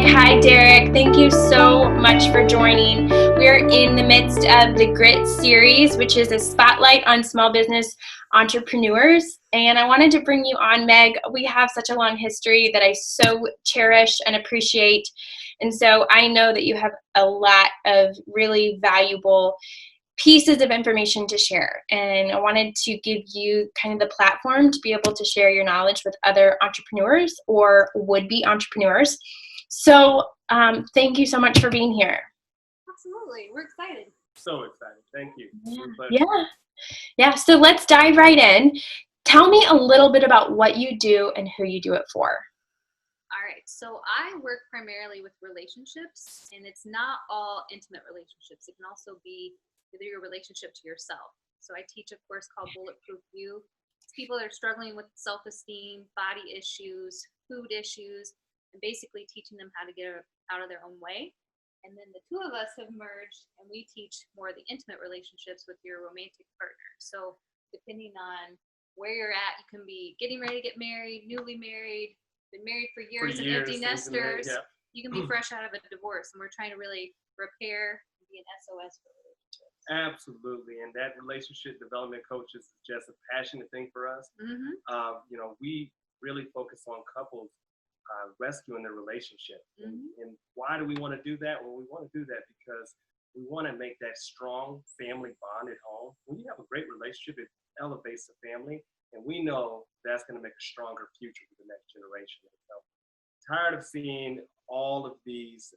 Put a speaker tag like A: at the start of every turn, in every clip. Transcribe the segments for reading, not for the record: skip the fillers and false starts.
A: Meg. Hi, Derrick. Thank you so much for joining. We're in the midst of the Grit series, which is a spotlight on small business entrepreneurs. And I wanted to bring you on, Meg. We have such a long history that I so cherish and appreciate. And so I know that you have a lot of really valuable pieces of information to share. And I wanted to give you kind of the platform to be able to share your knowledge with other entrepreneurs or would-be entrepreneurs. So thank you so much for being here.
B: Absolutely. We're excited.
C: So excited. Thank you.
A: Yeah. So let's dive right in. Tell me a little bit about what you do and who you do it for.
B: All right. So I work primarily with relationships, and it's not all intimate relationships. It can also be either your relationship to yourself. So I teach a course called Bulletproof You. It's people that are struggling with self-esteem, body issues, food issues, and basically teaching them how to get out of their own way. And then the two of us have merged, and we teach more of the intimate relationships with your romantic partner. So depending on where you're at, you can be getting ready to get married, newly married, been married for years and empty nesters.
C: Yeah.
B: You can be fresh out of a divorce, and we're trying to really repair and be an SOS for relationships.
C: Absolutely. And that relationship development coach is just a passionate thing for us.
B: Mm-hmm.
C: We really focus on couples rescuing their relationship.
B: Mm-hmm.
C: And why do we want to do that? Well, we want to do that because we want to make that strong family bond at home. When you have a great relationship, it elevates the family. And we know that's going to make a stronger future for the next generation. So tired of seeing all of these,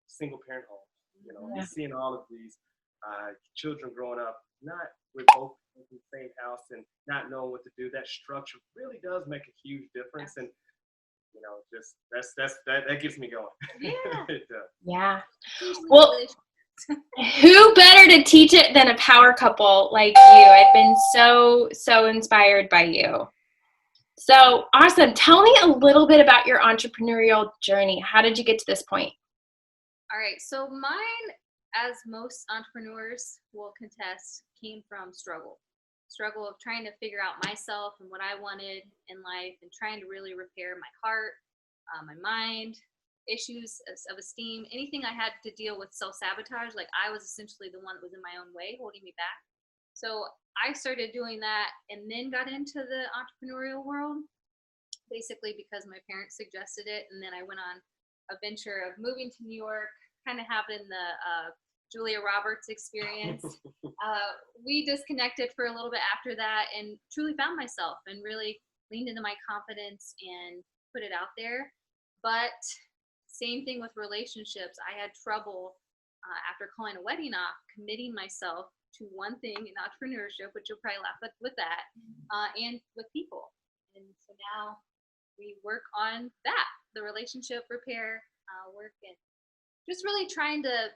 C: single parent homes,
A: Yeah.
C: seeing all of these children growing up, not with both in the same house and not knowing what to do. That structure really does make a huge difference. And, just that gets me going.
B: Yeah.
C: It does.
A: Yeah. Well, who better to teach it than a power couple like you? I've been so inspired by you. So awesome. Tell me a little bit about your entrepreneurial journey. How did you get to this point?
B: All right. So mine, as most entrepreneurs will contest, came from struggle of trying to figure out myself and what I wanted in life, and trying to really repair my heart, my mind, issues of esteem, anything I had to deal with self-sabotage. Like I was essentially the one that was in my own way, holding me back. So I started doing that and then got into the entrepreneurial world, basically because my parents suggested it. And then I went on a venture of moving to New York, kind of having the Julia Roberts experience. We disconnected for a little bit after that and truly found myself and really leaned into my confidence and put it out there. But same thing with relationships. I had trouble after calling a wedding off, committing myself to one thing in entrepreneurship, which you'll probably laugh at with that, and with people. And so now we work on that, the relationship repair work, and just really trying to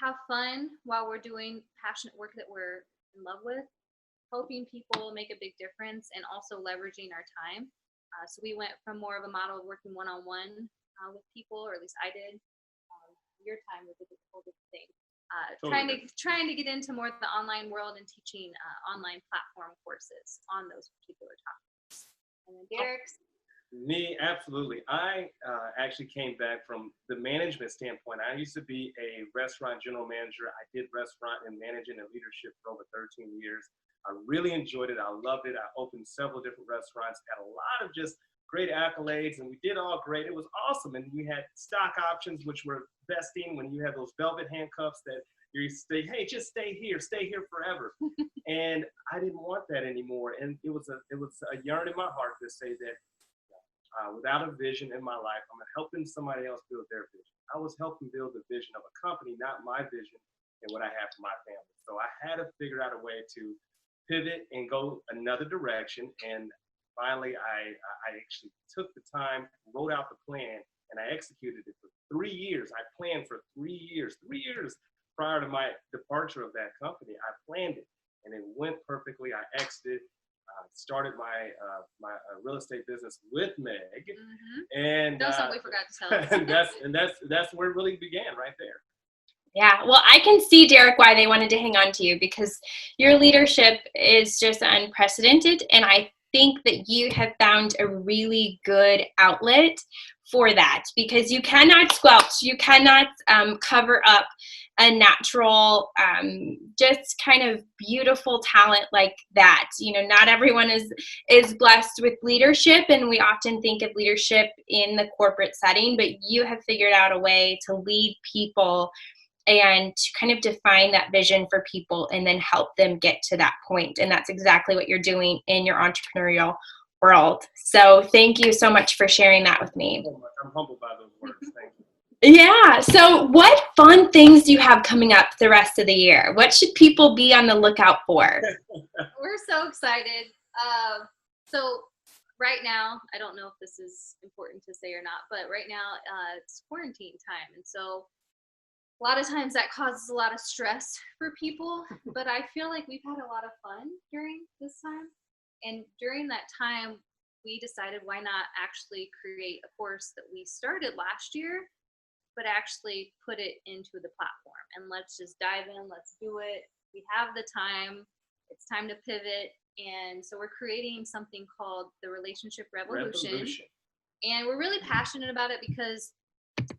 B: have fun while we're doing passionate work that we're in love with, helping people make a big difference, and also leveraging our time. So we went from more of a model of working one-on-one with people, or at least I did. Your time was a whole different thing. Trying to get into more of the online world and teaching online platform courses on those particular topics. And then Derrick's.
C: Me, absolutely. I actually came back from the management standpoint. I used to be a restaurant general manager. I did restaurant and managing and leadership for over 13 years. I really enjoyed it. I loved it. I opened several different restaurants, had a lot of just great accolades, and we did all great. It was awesome. And we had stock options, which were vesting when you had those velvet handcuffs that you say, hey, just stay here forever. And I didn't want that anymore. And it was a yearn in my heart to say that without a vision in my life, I'm helping somebody else build their vision. I was helping build the vision of a company, not my vision and what I have for my family. So I had to figure out a way to pivot and go another direction. And finally, I actually took the time, wrote out the plan, and I executed it for 3 years. I planned for 3 years. 3 years prior to my departure of that company, I planned it, and it went perfectly. I exited. Started my real estate business with Meg, and
B: That's something we forgot to tell us.
C: and that's where it really began, right there.
A: Yeah, well, I can see, Derrick, why they wanted to hang on to you, because your leadership is just unprecedented, and I think that you have found a really good outlet for that, because you cannot squelch, you cannot cover up a natural, just kind of beautiful talent like that. Not everyone is blessed with leadership, and we often think of leadership in the corporate setting, but you have figured out a way to lead people and to kind of define that vision for people and then help them get to that point. And that's exactly what you're doing in your entrepreneurial world. So thank you so much for sharing that with me.
C: I'm humbled by those words. Thank you.
A: Yeah. So what fun things do you have coming up the rest of the year? What should people be on the lookout for?
B: We're so excited. So right now, I don't know if this is important to say or not, but right now it's quarantine time. And so a lot of times that causes a lot of stress for people, but I feel like we've had a lot of fun during this time. And during that time, we decided why not actually create a course that we started last year, but actually put it into the platform. And let's just dive in, let's do it. We have the time, it's time to pivot. And so we're creating something called the Relationship Revolution. And we're really passionate about it because,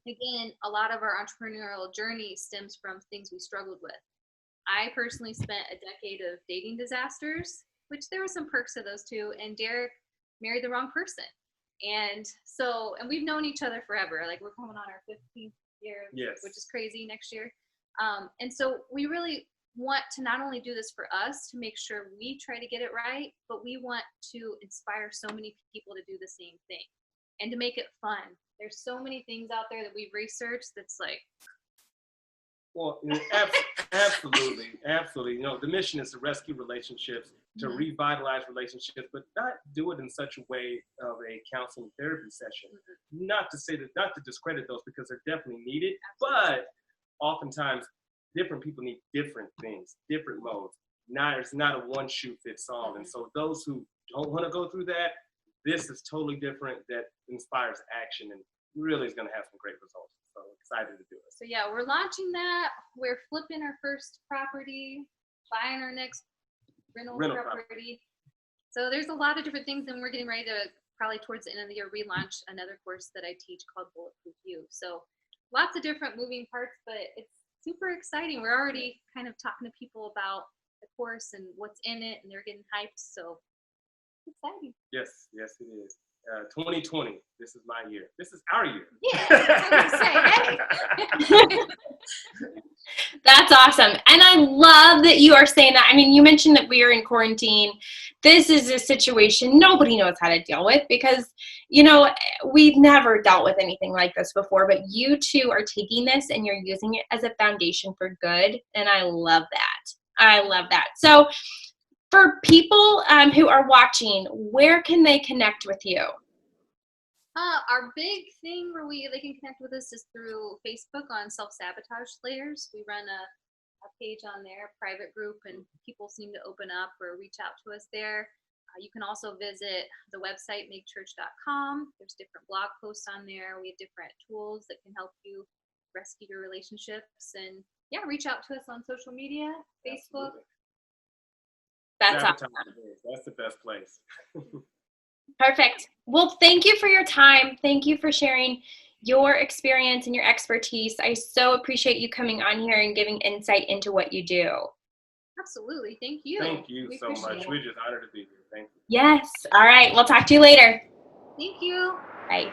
B: again, a lot of our entrepreneurial journey stems from things we struggled with. I personally spent a decade of dating disasters, which there were some perks to those too. And Derrick married the wrong person. And we've known each other forever. Like, we're coming on our 15th year,
C: yes,
B: which is crazy next year. And so we really want to not only do this for us to make sure we try to get it right, but we want to inspire so many people to do the same thing and to make it fun. There's so many things out there that we've researched that's like,
C: well, absolutely. The mission is to rescue relationships, to revitalize relationships, but not do it in such a way of a counseling therapy session. Not to discredit those, because they're definitely needed, but oftentimes different people need different things, different modes. It's not a one shoe fits all. And so those who don't want to go through that, this is totally different, that inspires action and really is going to have some great results. So excited to do it.
B: So yeah, we're launching that. We're flipping our first property, buying our next rental property. So there's a lot of different things, and we're getting ready to probably towards the end of the year relaunch another course that I teach called Bulletproof You. So lots of different moving parts, but it's super exciting. We're already kind of talking to people about the course and what's in it, and they're getting hyped. So it's exciting.
C: Yes, it is. 2020, this is my year. This is our year.
B: Yeah, that's what I say. Hey.
A: That's awesome. And I love that you are saying that. I mean, you mentioned that we are in quarantine. This is a situation nobody knows how to deal with, because, we've never dealt with anything like this before, but you two are taking this and you're using it as a foundation for good. And I love that. So for people who are watching, where can they connect with you?
B: Our big thing where they can connect with us is through Facebook on Self-Sabotage Slayers. We run a page on there, a private group, and people seem to open up or reach out to us there. You can also visit the website, makechurch.com. There's different blog posts on there. We have different tools that can help you rescue your relationships. And yeah, reach out to us on social media, Facebook.
C: Absolutely.
A: That's awesome.
C: That's the best place.
A: Perfect. Well, thank you for your time. Thank you for sharing your experience and your expertise. I so appreciate you coming on here and giving insight into what you do.
B: Absolutely. Thank you.
C: Thank you so much. We're just honored to be here. Thank you.
A: Yes. All right. We'll talk to you later.
B: Thank you.
A: Bye.